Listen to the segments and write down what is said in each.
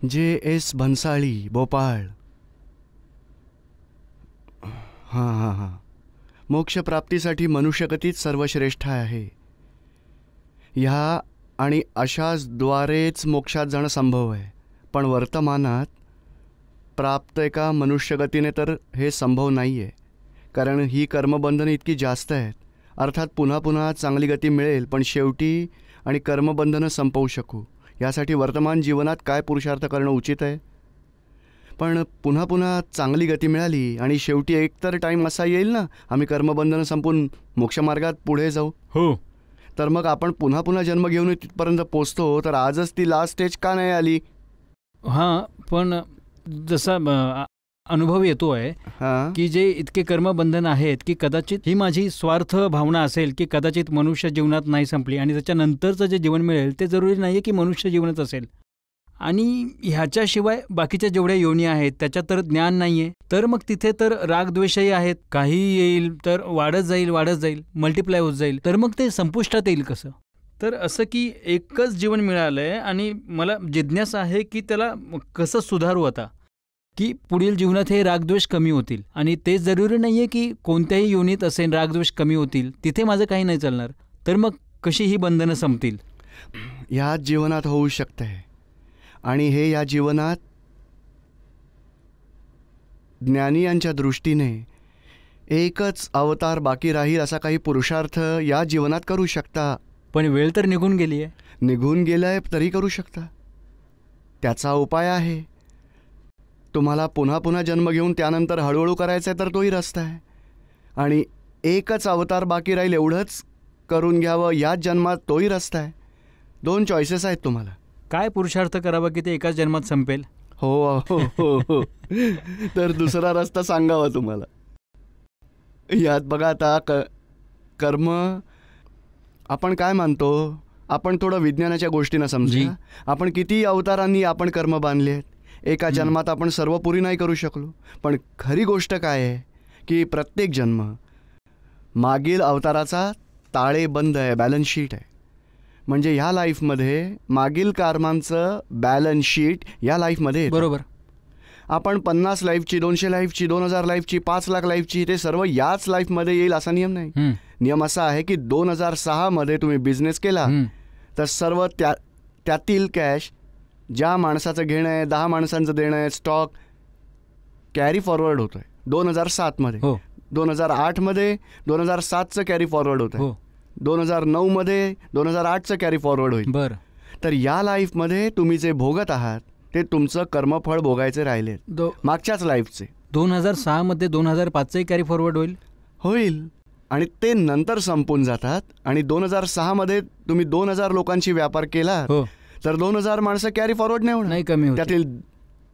J.S. Bhansali, Bhopal. हां हां हां. मोक्षप्राप्तीसाठी मनुष्यगतीच सर्वश्रेष्ठ आहे. ह्या आणि अशाच द्वारेच मोक्षात जाणं संभव आहे. पण वर्तमानात प्राप्त एका मनुष्यगतीने तर हे संभव नाही आहे. कारण ही कर्मबंधनं इतकी जास्त आहेत. अर्थात पुन्हा पुन्हा चांगली गती मिळेल, पण शेवटी आणि कर्मबंधनं संपवू शकू यासाठी वर्तमान जीवनात काय पुरुषार्थ करणं उचित आहे. पण पुन्हा पुन्हा चांगली गती मिळाली आणि शेवटी एकतर टाईम असा येईल ना, आम्ही कर्मबंधनं संपून मोक्षमार्गात पुढे जाऊ. हो. तर मग आपण पुन्हा पुन्हा जन्म घेऊन तिथपर्यंत पोचतो, तर आजच ती लास्ट स्टेज का नाही आली. हां, पण जसा अनुभव येतो आहे की जे इतके कर्मबंधन आहेत की कदाचित ही माझी स्वार्थ भावना असेल की कदाचित मनुष्य जीवनात नाही संपली आणि त्याच्यानंतरचं जे जीवन मिळेल ते जरुरी नाही आहे की मनुष्य जीवनच असेल. आणि ह्याच्याशिवाय बाकीच्या जेवढ्या योनी आहेत त्याच्यात तर ज्ञान नाही आहे. तर मग तिथे तर रागद्वेषही आहेत. काही येईल तर वाढत जाईल, मल्टिप्लाय होत जाईल. तर मग ते संपुष्टात येईल कसं. तर असं की एकच जीवन मिळालं आहे आणि मला जिज्ञासा आहे की त्याला कसं सुधारू आता, की पुढील जीवनात हे रागद्वेष कमी होतील. आणि ते जरुरी नाही आहे की कोणत्याही योनीत असेल रागद्वेष कमी होतील, तिथे माझं काही नाही चालणार. तर मग कशी ही बंधनं संपतील. ह्या जीवनात होऊ शकते आणि हे या जीवनात ज्ञानी यांच्या दृष्टीने एकच अवतार बाकी राहील असा काही पुरुषार्थ या जीवनात करू शकता. पण वेळ तर निघून गेली आहे. निघून गेलाय तरी करू शकता. त्याचा उपाय आहे. तुम्हाला पुन्हा पुन्हा जन्म घेऊन त्यानंतर हळूहळू करायचं आहे तर तोही रस्ता आहे. आणि एकच अवतार बाकी राहील एवढंच करून घ्यावं याच जन्मात, तोही रस्ता आहे. 2 चॉईसेस आहेत तुम्हाला. काय पुरुषार्थ करावा की ते एकाच जन्मात संपेल. हो हो हो हो. तर दुसरा रस्ता सांगावा तुम्हाला. यात बघा आता कर्म आपण काय मानतो, आपण थोडं विज्ञानाच्या गोष्टीनं समजूया. आपण किती अवतारांनी आपण कर्म बांधले आहेत. एका जन्मात आपण सर्व पुरी नाही करू शकलो. पण खरी गोष्ट काय आहे की प्रत्येक जन्म मागील अवताराचा ताळेबंद आहे, बॅलन्स शीट आहे. म्हणजे ह्या लाईफमध्ये मागील कर्मांचं बॅलन्स शीट या लाईफमध्ये. बरोबर. आपण 50 लाईफची, 200 लाईफची, 2000 लाईफची, 5 लाख लाईफची ते सर्व याच लाईफमध्ये येईल असा नियम नाही. नियम असा आहे की 2006 मध्ये तुम्ही बिझनेस केला तर सर्व त्यातील कॅश ज्या माणसाचं घेणं आहे, 10 माणसांचं देणं आहे, स्टॉक कॅरी फॉरवर्ड होतोय 2007 मध्ये. 2008 मध्ये 2007चं कॅरी फॉरवर्ड होतंय. 2009 मध्ये 2008चं कॅरी फॉरवर्ड होईल. बरं. तर या लाईफमध्ये तुम्ही जे भोगत आहात ते तुमचं कर्मफळ भोगायचे राहिले मागच्याच लाईफचे. 2006 मध्ये 2005चंही कॅरी फॉरवर्ड होईल आणि ते नंतर संपून जातात. आणि 2006 मध्ये तुम्ही 2000 लोकांशी व्यापार केला तर 2000 माणसं कॅरी फॉरवर्ड नाही होणार. कमी. त्यातील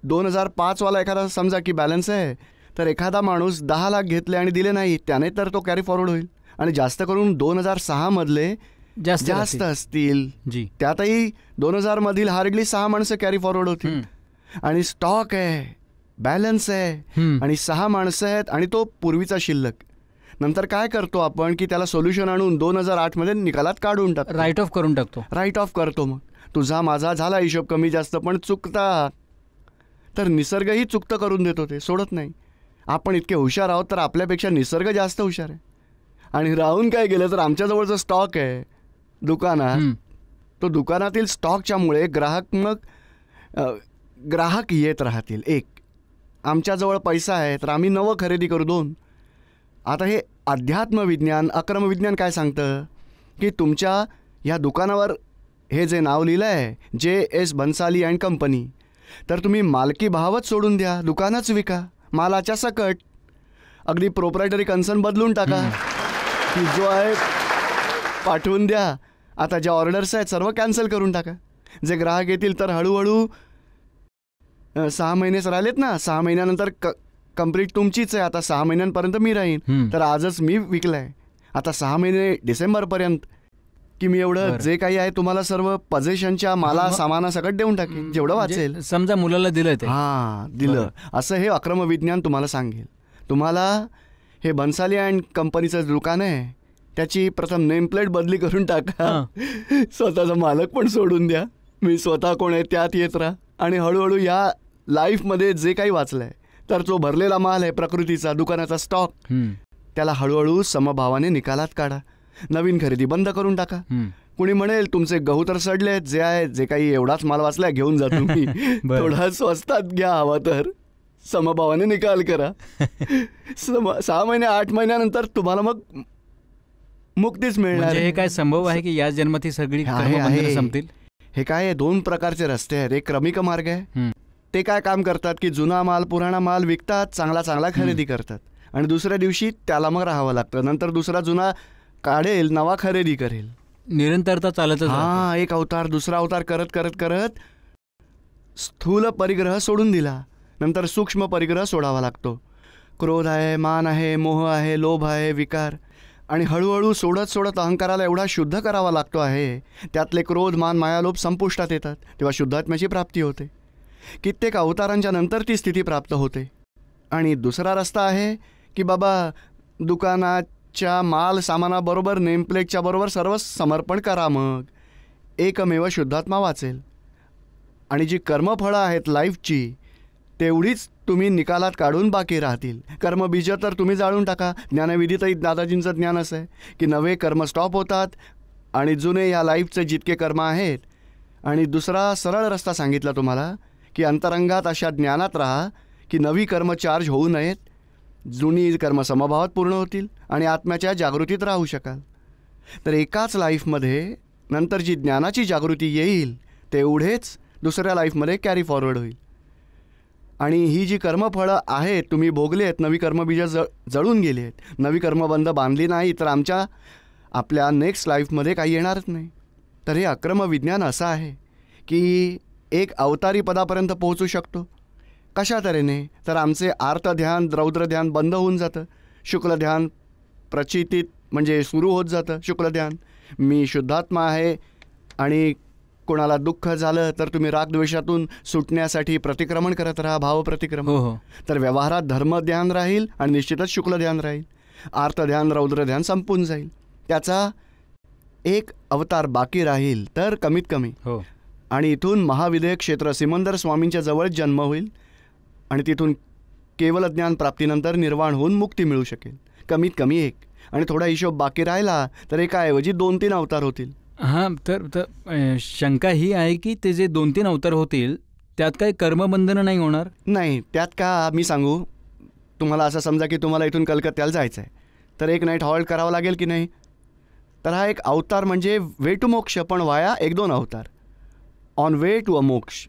2005 वाला एखादा समजा की बॅलन्स आहे तर एखादा माणूस 10 लाख घेतले आणि दिले नाही, त्याने तर तो कॅरी फॉरवर्ड होईल. आणि जास्त करून 2006 मधले जास्त असतील. त्यातही 2000 मधील हार्डली 6 माणसं कॅरी फॉरवर्ड होतील. आणि स्टॉक आहे, बॅलन्स आहे आणि 6 माणसं आहेत आणि तो पूर्वीचा शिल्लक. नंतर काय करतो आपण की त्याला सोल्युशन आणून 2008 मध्ये निकालात काढून टाकतो, राईट ऑफ करून टाकतो. राईट ऑफ करतो. मग तुझा माझा झाला हिशोब कमी जास्त, पण चुकता तर निसर्गही चुकतं करून देतो, ते सोडत नाही. आपण इतके हुशार आहोत तर आपल्यापेक्षा निसर्ग जास्त हुशार आहे. आणि राहून काय गेलं तर आमच्याजवळचा स्टॉक आहे दुकानात, तो दुकानातील स्टॉकच्यामुळे ग्राहक येत राहतील. एक आमच्याजवळ पैसा आहे तर आम्ही नवं खरेदी करू 2. आता हे अध्यात्मविज्ञान, अक्रमविज्ञान काय सांगतं की तुमच्या ह्या दुकानावर हे जे नाव लिहिलं आहे J.S. भन्साळी अँड कंपनी, तर तुम्ही मालकी भावच सोडून द्या, दुकानच विका मालाच्या सकट. अगदी प्रोप्रायटरी कन्सर्न बदलून टाका की जो आहे पाठवून द्या. आता ज्या ऑर्डर्स आहेत सर्व कॅन्सल करून टाका. जे ग्राहक येतील तर हळूहळू 6 महिनेच राहिलेत ना, 6 महिन्यानंतर कंप्लीट तुमचीच आहे. आता 6 महिन्यांपर्यंत मी राहीन, तर आजच मी विकलाय. आता 6 महिने डिसेंबरपर्यंत की मी एवढं जे काही आहे तुम्हाला सर्व पजेशनच्या माला सामाना सकट देऊन टाकेन जेवढं वाचेल. समजा मुलाला दिलं ते, दिलं असं हे अक्रमविज्ञान तुम्हाला सांगेल. तुम्हाला हे भन्साळी अँड कंपनीचं दुकान आहे त्याची प्रथम नेमप्लेट बदली करून टाका, स्वतःचा मालक पण सोडून द्या, मी स्वतः कोण आहे त्यात येत राहा. आणि हळूहळू या लाईफमध्ये जे काही वाचलंय तर जो भरलेला माल आहे प्रकृतीचा, दुकानाचा स्टॉक, त्याला हळूहळू समभावाने निकालात काढा. नवीन खरेदी बंद करून टाका. कुणी म्हणेल तुमचे गहू तर सडले, जे आहे जे काही एवढाच माल वाचलाय घेऊन जा तुम्ही, थोडा स्वस्तात घ्या, हवा तर समभावाने निकाल करा. 6 महिने 8 महिन्यानंतर तुम्हाला मग मुक्तीच मिळणार. हे काय संभव आहे की या जन्मात ही सगळी संपतील? हे काय 2 प्रकारचे रस्ते आहेत. एक क्रमिक मार्ग आहे, ते काय काम करतात की जुना माल पुराणा माल विकतात, चांगला चांगला खरेदी करतात आणि दुसऱ्या दिवशी त्याला मग राहावं लागतं. नंतर दुसरा जुना काढेल, नवा खरेदी करेल, निरंतरता चालतच. एक अवतार दुसरा अवतार करत करत करत स्थूल परिग्रह सोडून दिला, नंतर सूक्ष्म परिग्रह सोडावा लागतो. क्रोध आहे, मान आहे, मोह आहे, लोभ आहे, विकार, आणि हळूहळू सोडत सोडत अहंकाराला एवढा शुद्ध करावा लागतो आहे, त्यातले क्रोध मान माया लोभ संपुष्टात येतात, तेव्हा शुद्धात्म्याची प्राप्ती होते. कित्येक अवतारांच्या नंतर ती स्थिती प्राप्त होते. आणि दुसरा रस्ता आहे की बाबा दुकानाच्या माल सामानाबरोबर नेमप्लेटच्या बरोबर सर्व समर्पण करा, मग एकमेव शुद्धात्मा वाचेल. आणि जी कर्मफळं आहेत लाईफची तेवढीच तुम्ही निकालात काढून बाकी राहतील. कर्मबीज तर तुम्ही जाळून टाका. ज्ञानविधीतही दादाजींचं ज्ञान असं आहे की नवे कर्म स्टॉप होतात आणि जुने या लाईफचे जितके कर्म आहेत. आणि दुसरा सरळ रस्ता सांगितला तुम्हाला की अंतरंगात अशा ज्ञानात राहा की नवी कर्म चार्ज होऊ नयेत, जुनी कर्म समभावात पूर्ण होतील आणि आत्म्याच्या जागृतीत राहू शकाल. तर एकाच लाईफमध्ये नंतर जी ज्ञानाची जागृती येईल तेवढेच दुसऱ्या लाईफमध्ये कॅरी फॉरवर्ड होईल. आणि ही जी कर्मफळं आहेत तुम्ही भोगली आहेत, नवी कर्मबीजं जळून गेली आहेत, नवी कर्मबंध बांधली नाही तर आपल्या नेक्स्ट लाईफमध्ये काही येणारच नाही. तर हे अक्रम विज्ञान असं आहे की एक अवतारी पदापर्यंत पोहोचू शकतो. कशा तऱ्हेने? तर आमचे आर्त ध्यान, रौद्र ध्यान बंद होऊन जातं, शुक्ल ध्यान प्रचितीत म्हणजे सुरू होत जातं. शुक्ल ध्यान, मी शुद्धात्मा आहे आणि कोणाला दुःख झालं तर तुम्ही रागद्वेषातून सुटण्यासाठी प्रतिक्रमण करत राहा, भावप्रतिक्रमण. तर व्यवहारात धर्म ध्यान राहील आणि निश्चितच शुक्ल ध्यान राहील. आर्त ध्यान, रौद्र ध्यान संपून जाईल. त्याचा एक अवतार बाकी राहील तर कमीत कमी. आणि इथून महाविदेह क्षेत्र सिमंदर स्वामींच्या जवळ जन्म होईल आणि तिथून केवल ज्ञान प्राप्तीनंतर निर्वाण होऊन मुक्ती मिळू शकेल, कमीत कमी एक. आणि थोडा हिशोब बाकी राहिला तर एकाऐवजी 2-3 अवतार होतील. हां, तर शंका ही आहे की ते जे 2-3 अवतार होतील त्यात काही कर्मबंधनं नाही होणार? नाही, त्यात का मी सांगू तुम्हाला. असं समजा की तुम्हाला इथून कलकत्त्याला जायचं आहे तर एक नाईट हॉल्ट करावं लागेल की नाही. तर हा एक अवतार म्हणजे वे टू मोक्ष, पण वाया 1-2 अवतार ऑन वे टू अ मोक्ष.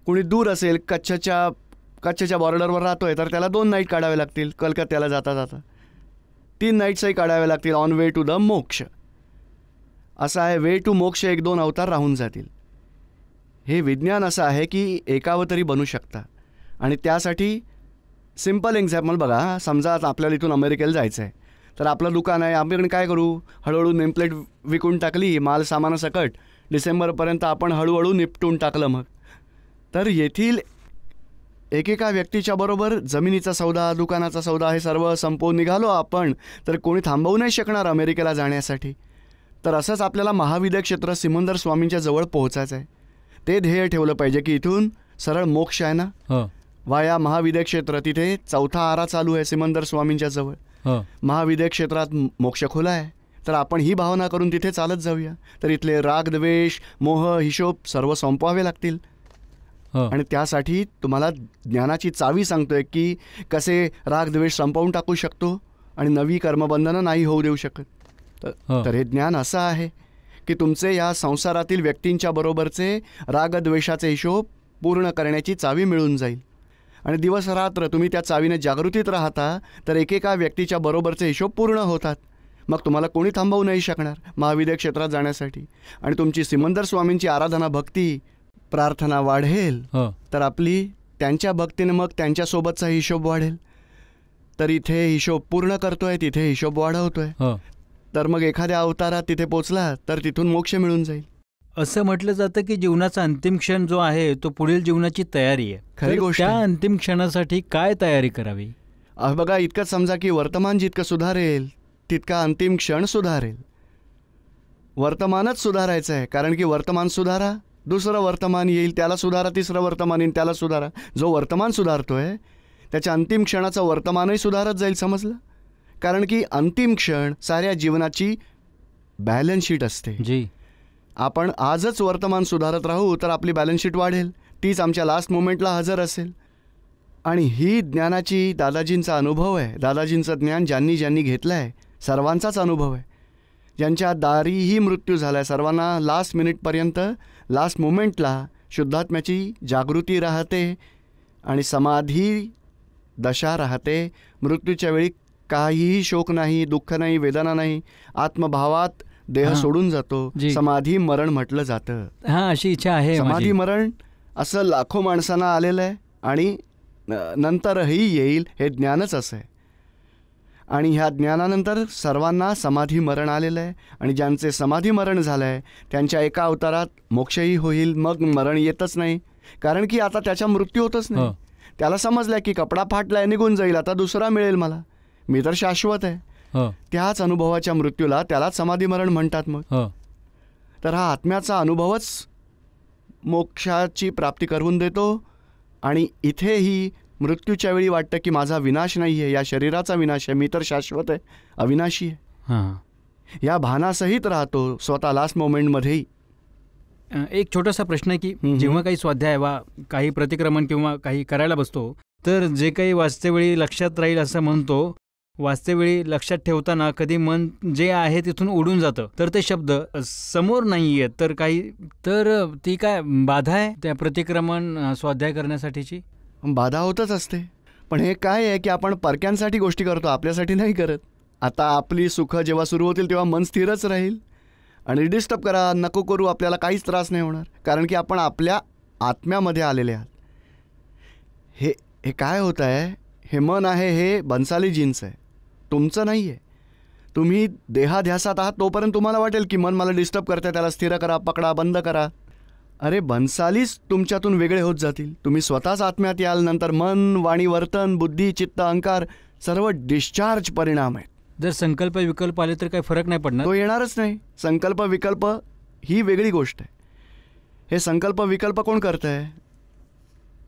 कुणी दूर असेल, कच्छच्या बॉर्डरवर राहतोय तर त्याला 2 नाईट काढावे लागतील कलकत्त्याला जाता जाता, 3 नाईट्सही काढावे लागतील ऑन वे टू द मोक्ष. असं आहे, वे टू मोक्ष 1-2 अवतार राहून जातील. हे विज्ञान असं आहे की एकावतारी बनू शकता. आणि त्यासाठी सिम्पल एक्झाम्पल बघा. समजा आता आपल्याला इथून अमेरिकेला जायचं आहे तर आपलं दुकान आहे, आपण काय करू, हळूहळू नेमप्लेट विकून टाकली, माल सामानासकट डिसेंबरपर्यंत आपण हळूहळू निपटून टाकलं. मग तर येथील एकेका व्यक्तीच्या बरोबर जमिनीचा सौदा, दुकानाचा सौदा हे सर्व संपवून निघालो आपण तर कोणी थांबवू नाही शकणार अमेरिकेला जाण्यासाठी. तर असंच आपल्याला महाविदेह क्षेत्र सिमंदर स्वामींच्या जवळ पोहोचायचं आहे. ते ध्येय ठेवलं पाहिजे की इथून सरळ मोक्ष आहे ना, वाया महाविदेह क्षेत्र. तिथे 4था आरा चालू आहे सिमंदर स्वामींच्या जवळ. महाविदेह क्षेत्रात मोक्ष खुला आहे. तर आपण ही भावना करून तिथे चालत जाऊया. तर इथले राग, द्वेष, मोह, हिशोब सर्व संपवावे लागतील. आणि त्यासाठी तुम्हाला ज्ञानाची चावी सांगतोय की कसे राग द्वेष संपवून टाकू शकतो आणि नवी कर्मबंधनं नाही होऊ देऊ शकत. तर हे ज्ञान असं आहे की तुमचे या संसारातील व्यक्तींच्या बरोबरचे रागद्वेषाचे हिशोब पूर्ण करण्याची चावी मिळून जाईल. आणि दिवस रात्र तुम्ही त्या चावीने जागृतीत राहता तर एकेका व्यक्तीच्या बरोबरचे हिशोब पूर्ण होतात. मग तुम्हाला कोणी थांबवू नाही शकणार महाविदेह क्षेत्रात जाण्यासाठी. आणि तुमची सिमंदर स्वामींची आराधना, भक्ती, प्रार्थना वाढेल तर आपली त्यांच्या भक्तीने मग त्यांच्यासोबतचा हिशोब वाढेल. तर इथे हिशोब पूर्ण करतोय, तिथे हिशोब वाढवतोय. तर मग एखाद्या अवतारात तिथे पोचला तर तिथून मोक्ष मिळून जाईल. असं म्हटलं जातं की जीवनाचा अंतिम क्षण जो आहे तो पुढील जीवनाची तयारी आहे. खरी गोष्ट. त्या अंतिम क्षणासाठी काय तयारी करावी? बघा, इतकंच समजा की वर्तमान जितकं सुधारेल तितका अंतिम क्षण सुधारेल. वर्तमानच सुधारायचं आहे, कारण की वर्तमान सुधारा, दुसरं वर्तमान येईल, त्याला सुधारा, तिसरं वर्तमान येईल, त्याला सुधारा. जो वर्तमान सुधारतोय त्याच्या अंतिम क्षणाचं वर्तमानही सुधारत जाईल. समजलं? कारण की अंतिम क्षण साऱ्या जीवनाची बॅलन्स शीट असते. जी. आपण आजच वर्तमान सुधारत राहू तर आपली बॅलन्स शीट वाढेल, तीच आमच्या लास्ट मोमेंटला हजर असेल. आणि ही ज्ञानाची दादाजींचा अनुभव आहे. दादाजींचं ज्ञान ज्यांनी ज्यांनी घेतलं आहे सर्वांचाच अनुभव आहे. ज्यांच्या दारीही मृत्यू झाला आहे, सर्वांना लास्ट मिनिटपर्यंत, लास्ट मोमेंटला शुद्धात्म्याची जागृती राहते आणि समाधी दशा राहते. मृत्यूच्या वेळी काहीही शोक नाही, दुःख नाही, वेदना नाही, आत्मभावात देह सोडून जातो. समाधी मरण म्हटलं जातं. हां, अशी इच्छा आहे. समाधी मरण असं लाखो माणसांना आलेलं आहे आणि नंतरही येईल, हे ज्ञानच असं आहे. आणि ह्या ज्ञानानंतर सर्वांना समाधी मरण आलेलं आहे. आणि ज्यांचे समाधी मरण झालं आहे त्यांच्या एका अवतारात मोक्षही होईल, मग मरण येतच नाही. कारण की आता त्याचा मृत्यू होतच नाही. त्याला समजलं की कपडा फाटलाय, निघून जाईल, आता दुसरा मिळेल मला, मी तर शाश्वत आहे. त्याच अनुभवाच्या मृत्यूला त्यालाच समाधी मरण म्हणतात. मग तर हा आत्म्याचा अनुभवच मोक्षाची प्राप्ती करून देतो. आणि इथेही मृत्यूच्या वेळी वाटतं की माझा विनाश नाही आहे, या शरीराचा विनाश आहे, मी तर शाश्वत आहे, अविनाशी आहे. या भानासहित राहतो स्वतः लास्ट मोमेंटमध्येही. एक छोटासा प्रश्न आहे की जेव्हा काही स्वाध्याय वा काही प्रतिक्रमण किंवा काही करायला बसतो तर जे काही वाचतेवेळी लक्षात राहील असं म्हणतो, वाचतेवेळी लक्षात ठेवताना कधी मन जे आहे तिथून उडून जातं, तर ते शब्द समोर नाही आहेत, तर काही, तर ती काय बाधा आहे त्या प्रतिक्रमण स्वाध्याय करण्यासाठीची? बाधा होतच असते. पण हे काय आहे की आपण परक्यांसाठी गोष्टी करतो, आपल्यासाठी नाही करत. आता आपली सुख जेव्हा सुरू होतील तेव्हा मन स्थिरच राहील. आणि डिस्टर्ब करा, नको करू, आपल्याला काहीच त्रास नाही होणार. कारण की आपण आपल्या आत्म्यामध्ये आलेले आहात. हे काय होत आहे, हे मन आहे, हे बन्सालीजींचं आहे, तुमचं नाही आहे. तुम्ही देहाध्यासात आहात तोपर्यंत तुम्हाला वाटेल की मन मला डिस्टर्ब करते, त्याला स्थिर करा, पकडा, बंद करा. अरे बन्सालीच तुमच्यातून वेगळे होत जातील. तुम्ही स्वतःच आत्म्यात याल, नंतर मन, वाणी, वर्तन, बुद्धी, चित्त, अहंकार सर्व डिस्चार्ज परिणाम आहेत. जर संकल्प विकल्प आले तर काही फरक नाही पडणार? तो येणारच नाही. संकल्प विकल्प ही वेगळी गोष्ट आहे. हे संकल्प विकल्प कोण करतं आहे?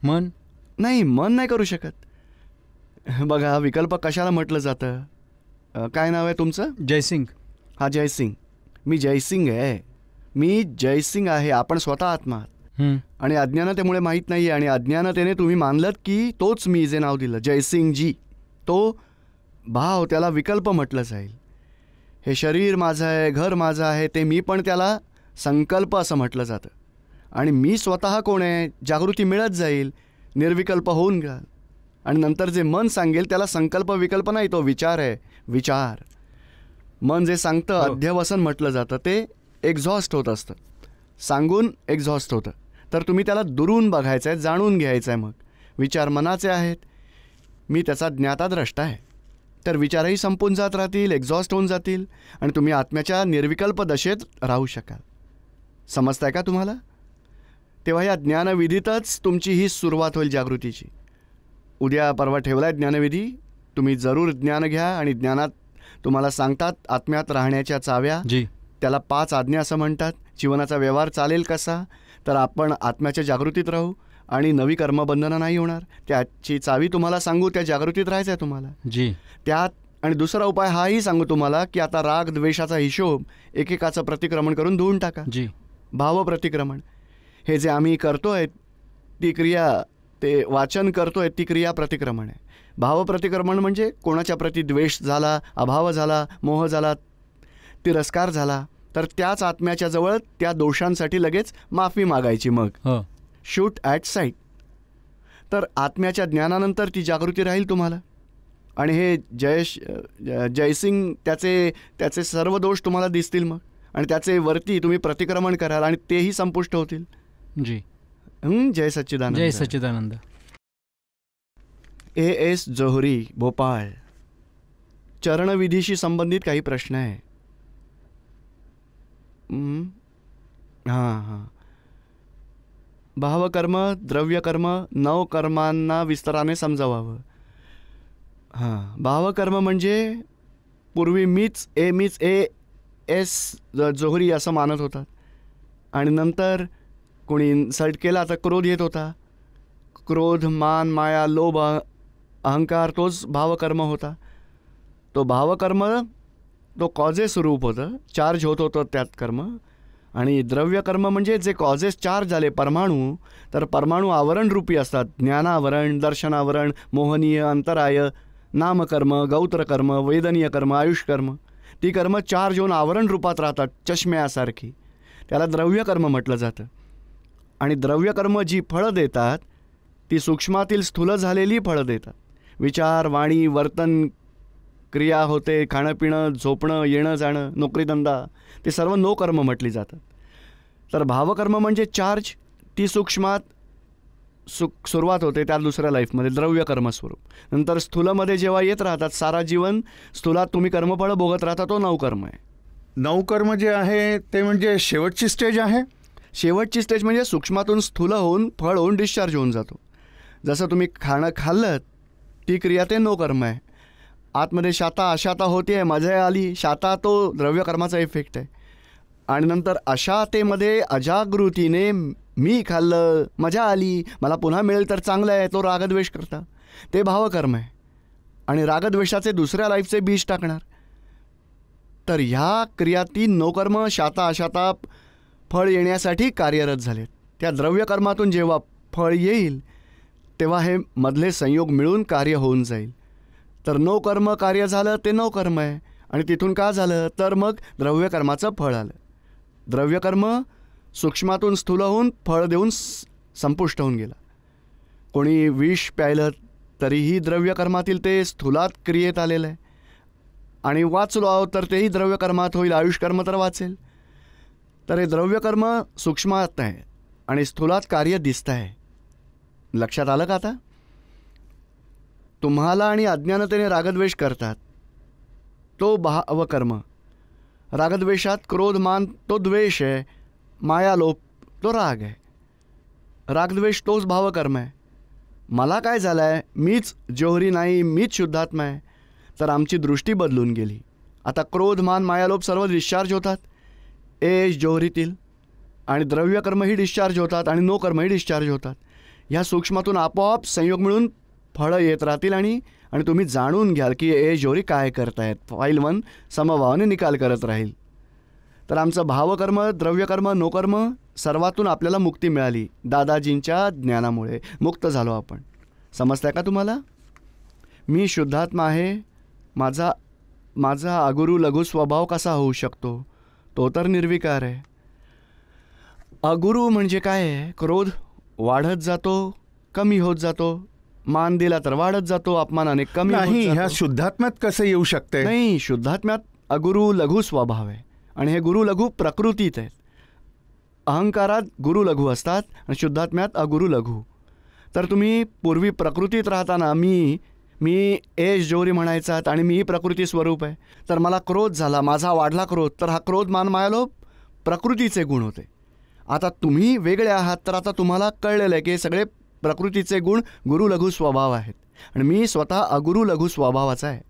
मन नाही, मन नाही करू शकत. बघा, विकल्प कशाला म्हटलं जातं? काय नाव आहे तुमचं? जयसिंग. हा, जयसिंग. मी जयसिंग आहे, मी जयसिंग आहे. आपण स्वतः आत्मा आहात. आणि अज्ञानतेमुळे माहीत नाही आहे, आणि अज्ञानतेने तुम्ही मानलत की तोच मी जे नाव दिलं जयसिंगजी, तो भाव, त्याला विकल्प म्हटलं जाईल. हे शरीर माझं आहे, घर माझं आहे, ते मी पण त्याला संकल्प असं म्हटलं जातं. आणि मी स्वतः कोण आहे जागृती मिळत जाईल, निर्विकल्प होऊन घ्याल. आणि नंतर जे मन सांगेल त्याला संकल्प विकल्प नाही, तो विचार आहे. विचार, मन जे सांगतं अध्यवसन म्हटलं जातं, ते एक्झॉस्ट होत असतं, सांगून एक्झॉस्ट होतं. तर तुम्ही त्याला दुरून बघायचं आहे, जाणून घ्यायचं आहे. मग विचार मनाचे आहेत, मी त्याचा ज्ञाताद्रष्टा आहे. तर विचारही संपून जात राहतील, एक्झॉस्ट होऊन जातील, आणि तुम्ही आत्म्याच्या निर्विकल्प दशेत राहू शकाल. समजताय का तुम्हाला? तेव्हा या ज्ञानविधीतच तुमची ही सुरुवात होईल जागृतीची. उद्या परवा ठेवलाय ज्ञानविधी, तुम्ही जरूर ज्ञान घ्या. आणि ज्ञानात तुम्हाला सांगतात आत्म्यात राहण्याच्या चाव्या, त्याला 5 आज्ञा असं म्हणतात. जीवनाचा व्यवहार चालेल कसा, तर आपण आत्म्याच्या जागृतीत राहू आणि नवी कर्मबंधनं नाही होणार. त्याची चावी तुम्हाला सांगू, त्या जागृतीत राहायचं आहे तुम्हाला त्यात. आणि दुसरा उपाय हाही सांगू तुम्हाला की आता राग द्वेषाचा हिशोब एकेकाचं प्रतिक्रमण करून धुवून टाका. भावप्रतिक्रमण, हे जे आम्ही करतोय ती क्रिया, ते वाचन करतोय ती क्रिया प्रतिक्रमण आहे. भावप्रतिक्रमण म्हणजे कोणाच्या प्रती द्वेष झाला, अभाव झाला, मोह झाला, तिरस्कार झाला, तर त्याच आत्म्याच्या जवळ त्या दोषांसाठी लगेच माफी मागायची. मग शूट ॲट साईट. तर आत्म्याच्या ज्ञानानंतर ती जागृती राहील तुम्हाला. आणि हे जयसिंग त्याचे सर्व दोष तुम्हाला दिसतील मग, आणि त्याचे वरती तुम्ही प्रतिक्रमण कराल आणि तेही संपुष्ट होतील. जय सच्चिदानंद. जय सच्चिदानंद. A.S. जोहरी, भोपाळ. चरणविधीशी संबंधित काही प्रश्न आहे. हां. भावकर्म, द्रव्यकर्म, 9 कर्मांना विस्ताराने समजावावं. भावकर्म म्हणजे पूर्वी मीच A.S. जोहरी असं मानत होतात, आणि नंतर कोणी इन्सल्ट केला तर क्रोध येत होता. क्रोध, मान, माया, लोभ, अहंकार तोच भावकर्म होता. तो भावकर्म तो कॉजेस रूप होतं, चार्ज होत होतं त्यात कर्म. आणि द्रव्यकर्म म्हणजे जे कॉजेस चार्ज झाले परमाणू, तर परमाणू आवरणरूपी असतात. ज्ञानावरण, दर्शनावरण, मोहनीय, अंतराय, नामकर्म, गौत्रकर्म, वेदनीय कर्म, आयुष्कर्म. ती कर्म चार्ज होऊन आवरण रूपात राहतात चष्म्यासारखी. त्याला द्रव्यकर्म म्हटलं जातं. आणि द्रव्यकर्म जी फळं देतात ती सूक्ष्मातील स्थूल झालेली फळं देतात. विचार, वाणी, वर्तन, क्रिया होते, खाणं पिणं, झोपणं, येणं जाणं, नोकरीधंदा, ते सर्व नो कर्म म्हटली जातात. तर भावकर्म म्हणजे चार्ज, ती सूक्ष्मात सुरुवात होते त्या दुसऱ्या लाईफमध्ये द्रव्यकर्म स्वरूप. नंतर स्थूलमध्ये जेव्हा येत राहतात, सारा जीवन स्थूलात तुम्ही कर्मफळ भोगत राहता, तो नवकर्म आहे. नवकर्म जे आहे ते म्हणजे शेवटची स्टेज आहे. शेवटची स्टेज म्हणजे सूक्ष्मातून स्थूल होऊन फळ होऊन डिस्चार्ज होऊन जातो. जसं तुम्ही खाणं खाल्लं, ती क्रिया ते नवकर्म आहे. आतमध्ये शाता अशाता होती आहे, मजा आली, शाता तो द्रव्यकर्माचा इफेक्ट आहे. आणि नंतर अशातेमध्ये अजागृतीने मी खाल्लं, मजा आली, मला पुन्हा मिळेल तर चांगलं आहे, तो रागद्वेष करता, ते भावकर्म आहे. आणि रागद्वेषाचे दुसऱ्या लाईफचे बीज टाकणार. तर ह्या क्रिया तीन नवकर्म शाता अशाता फळ येण्यासाठी कार्यरत झालेत. त्या द्रव्यकर्मातून जेव्हा फळ येईल तेव्हा हे मधले संयोग मिळून कार्य होऊन जाईल. तर नवकर्म कार्य झालं ते नवकर्म आहे. आणि तिथून का झालं तर मग द्रव्यकर्माचं फळ आलं. द्रव्यकर्म सूक्ष्मातून स्थूल होऊन फळ देऊन संपुष्ट होऊन गेला. कोणी विष प्यायलं तरीही द्रव्यकर्मातील ते स्थूलात क्रियेत आलेलं आहे. आणि वाचलो आहोत तर तेही द्रव्यकर्मात होईल, आयुष्कर्म तर वाचेल. तर हे द्रव्यकर्म सूक्ष्मात आहे आणि स्थूलात कार्य दिसतं आहे. लक्षात आलं का आता? तुम्हाला आणि अज्ञानतेने रागद्वेष करतात, तो भावकर्म. रागद्वेषात क्रोध, मान तो द्वेष आहे. माया, लोभ तो राग आहे. रागद्वेष तोच भावकर्म आहे. मला काय झालं आहे, मीच जोहरी नाही, मीच शुद्धात्मा आहे, तर आमची दृष्टी बदलून गेली. आता क्रोध, मान, माया, लोभ सर्व डिस्चार्ज होतात एज जोहरीतील. आणि द्रव्यकर्मही डिस्चार्ज होतात आणि नो कर्मही डिस्चार्ज होतात. ह्या सूक्ष्मातून आपोआप संयोग मिळून फळं येत राहतील. आणि तुम्ही जाणून घ्याल की ए जोरी काय करतायत. फाईल 1 समभावाने निकाल करत राहील. तर आमचं भावकर्म, द्रव्यकर्म, नोकर्म सर्वातून आपल्याला मुक्ती मिळाली. दादाजींच्या ज्ञानामुळे मुक्त झालो आपण. समजताय का तुम्हाला? मी शुद्धात्मा आहे. माझा अगुरू लघु स्वभाव कसा होऊ शकतो? तो तर निर्विकार आहे. अगुरू म्हणजे काय आहे? क्रोध वाढत जातो, कमी होत जातो. मान दिला तर वाढत जातो, अपमानाने कमी नाही. ह्या शुद्धात्म्यात कसं येऊ शकते? नाही, शुद्धात्म्यात अगुरू लघु स्वभाव आहे आणि हे गुरु लघु प्रकृतीत आहेत. अहंकारात गुरु लघु असतात आणि शुद्धात्म्यात अगुरू लघु. तर तुम्ही पूर्वी प्रकृतीत राहताना मी एज जोरी म्हणायचात आणि मीही प्रकृती स्वरूप आहे. तर मला क्रोध झाला, माझा वाढला क्रोध, तर हा क्रोध, मान, माया, लोभ प्रकृतीचे गुण होते. आता तुम्ही वेगळे आहात, तर आता तुम्हाला कळलेलं आहे की हे सगळे प्रकृतीचे गुण गुरु लघु स्वभाव आहेत. आणि मी स्वतः अगुरू लघु स्वभावाचा आहे.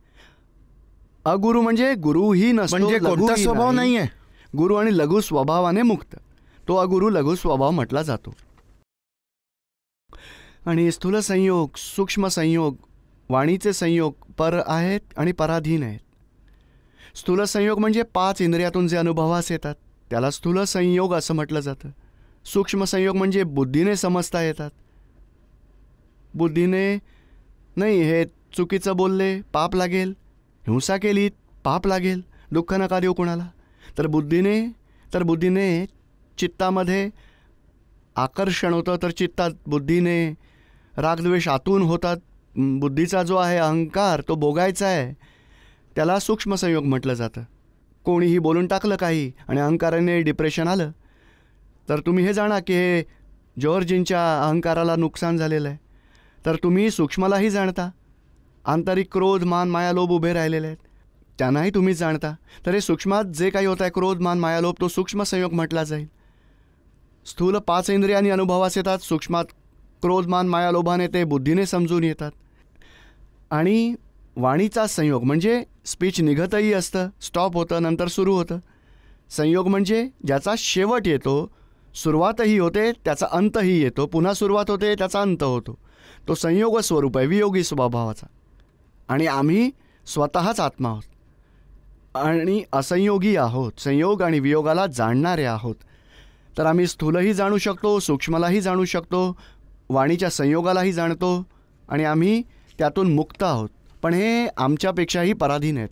अगुरू म्हणजे गुरुही नसतो, म्हणजे कोणता स्वभाव नाही आहे. गुरु आणि लघु स्वभावाने मुक्त, तो अगुरू लघु स्वभाव म्हटला जातो. आणि स्थूल संयोग, सूक्ष्म संयोग, वाणीचे संयोग पर आहेत आणि पराधीन आहेत. स्थूल संयोग म्हणजे 5 इंद्रियातून जे अनुभवास येतात त्याला स्थूल संयोग असं म्हटलं जातं. सूक्ष्म संयोग म्हणजे बुद्धीने समजता येतात. बुद्धीने नाही, हे चुकीचं बोलले पाप लागेल, हिंसा केली पाप लागेल, दुःख नका देऊ कोणाला. तर बुद्धीने चित्तामध्ये आकर्षण होतं, तर चित्तात बुद्धीने रागद्वेष आतून होतात. बुद्धीचा जो आहे अहंकार तो भोगायचा आहे, त्याला सूक्ष्म संयोग म्हटलं जातं. कोणीही बोलून टाकलं काही आणि अहंकाराने डिप्रेशन आलं, तर तुम्ही हे जाणा की हे जॉर्जींच्या अहंकाराला नुकसान झालेलं आहे. तर तुम्ही सूक्ष्मालाही जाणता. आंतरिक क्रोध, मान, माया, लोभ उभे राहिलेले आहेत, त्यांनाही तुम्ही जाणता. तर हे सूक्ष्मात जे काही होत आहे क्रोध, मान, माया, लोभ, तो सूक्ष्म संयोग म्हटला जाईल. स्थूल 5 इंद्रियांनी अनुभवास येतात. सूक्ष्मात क्रोध, मान, माया, लोभाने ते बुद्धीने समजून येतात. आणि वाणीचा संयोग म्हणजे स्पीच निघतही असतं, स्टॉप होतं, नंतर सुरू होतं. संयोग म्हणजे ज्याचा शेवट येतो सुरुवातही होते त्याचा अंतही येतो, पुन्हा सुरुवात होते त्याचा अंत होतो. तो संयोग स्वरूप आहे, वियोगी स्वभावाचा. आणि आम्ही स्वतःच आत्मा आहोत आणि असंयोगी आहोत, संयोग आणि वियोगाला जाणणारे आहोत. तर आम्ही स्थूलही जाणू शकतो, सूक्ष्मलाही जाणू शकतो, वाणीच्या संयोगालाही जाणतो आणि आम्ही त्यातून मुक्त आहोत. पण हे आमच्यापेक्षाही पराधीन आहेत.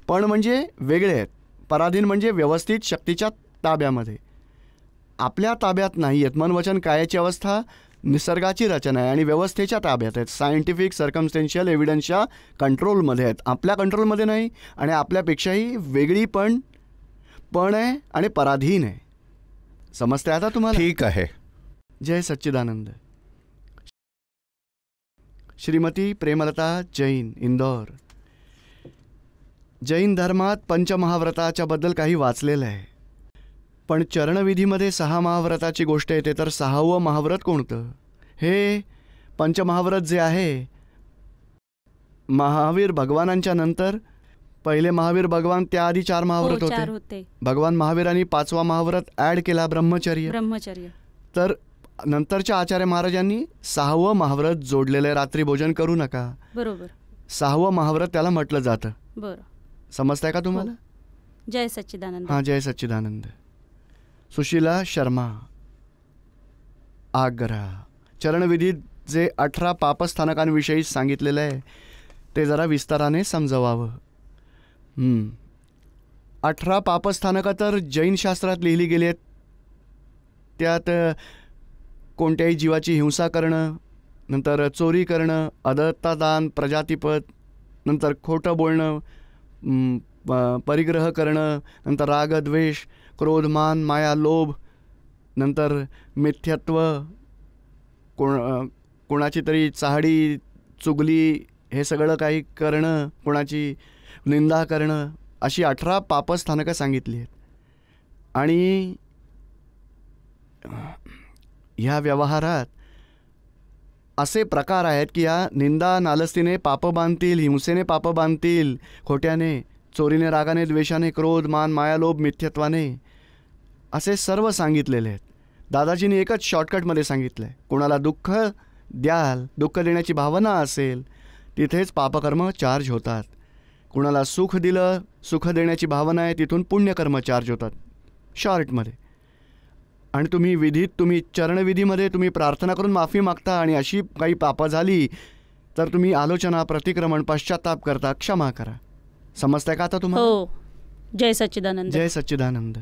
पण म्हणजे वेगळे आहेत. पराधीन म्हणजे व्यवस्थित शक्तीच्या ताब्यामध्ये, आपल्या ताब्यात नाही आहेत. मन वचन कायाची अवस्था निसर्गाची रचना आहे आणि व्यवस्थेच्या ताब्यात आहेत. सायंटिफिक सर्कमस्टेन्शियल एव्हिडन्सच्या कंट्रोलमध्ये आहेत, आपल्या कंट्रोलमध्ये नाही. आणि आपल्यापेक्षाही वेगळी पण आहे आणि पराधीन आहे. समजते आता तुम्हाला? ठीक आहे. जय सच्चिदानंद. श्रीमती प्रेमलता जैन, इंदौर. जैन धर्मात पंचमहाव्रताच्या बद्दल काही वाचलेलं आहे, पण चरणविधीमध्ये 6 महाव्रताची गोष्ट येते. तर 6वं महाव्रत कोणतं? हे पंचमहाव्रत जे आहे, महावीर भगवानांच्या नंतर पहिले महावीर भगवान, त्याआधी 4 महाव्रत होते. भगवान महावीरांनी 5वा महाव्रत ॲड केला, ब्रह्मचर्य. तर नंतरच्या आचार्य महाराजांनी 6वं महाव्रत जोडलेलं आहे, रात्री भोजन करू नका. बरोबर. 6वं महाव्रत त्याला म्हटलं जातं. बरं. समजताय का तुम्हाला? जय सच्चिदानंद. हां, जय सच्चिदानंद. सुशीला शर्मा, आग्रा. चरणविधीत जे 18 पापस्थानकांविषयी सांगितलेलं आहे ते जरा विस्ताराने समजवावं. 18 पापस्थानकं तर जैन शास्त्रात लिहिली गेली आहेत. त्यात कोणत्याही जीवाची हिंसा करणं, नंतर चोरी करणं, अदत्तादान, प्रजातिपद, नंतर खोटं बोलणं, परिग्रह करणं, नंतर राग द्वेष, क्रोध मान माया लोभ, नंतर मिथ्यत्व, कोणाची तरी चाहडी चुगली, हे सगळं काही करणं, कोणाची निंदा करणं, अशी 18 पापस्थानकं सांगितली आहेत. आणि ह्या व्यवहारात असे प्रकार आहेत की या निंदा नालस्तीने पापं बांधतील, हिंसेने पापं बांधतील, खोट्याने, चोरीने, रागाने, द्वेषाने, क्रोध मान माया लोभ, मिथ्यत्वाने, असे सर्व सांगितलेले आहेत. दादाजींनी एकच शॉर्टकटमध्ये सांगितलं आहे, कोणाला दुःख द्याल, दुःख देण्याची भावना असेल तिथेच पापकर्म चार्ज होतात. कुणाला सुख दिलं, सुख देण्याची भावना आहे, तिथून पुण्यकर्म चार्ज होतात शॉर्टमध्ये. आणि तुम्ही चरणविधीमध्ये तुम्ही प्रार्थना करून माफी मागता आणि अशी काही पापं झाली तर तुम्ही आलोचना, प्रतिक्रमण, पश्चाताप करता, क्षमा करा. समजताय का आता तुम्हाला? हो. जय सच्चिदानंद. जय सच्चिदानंद.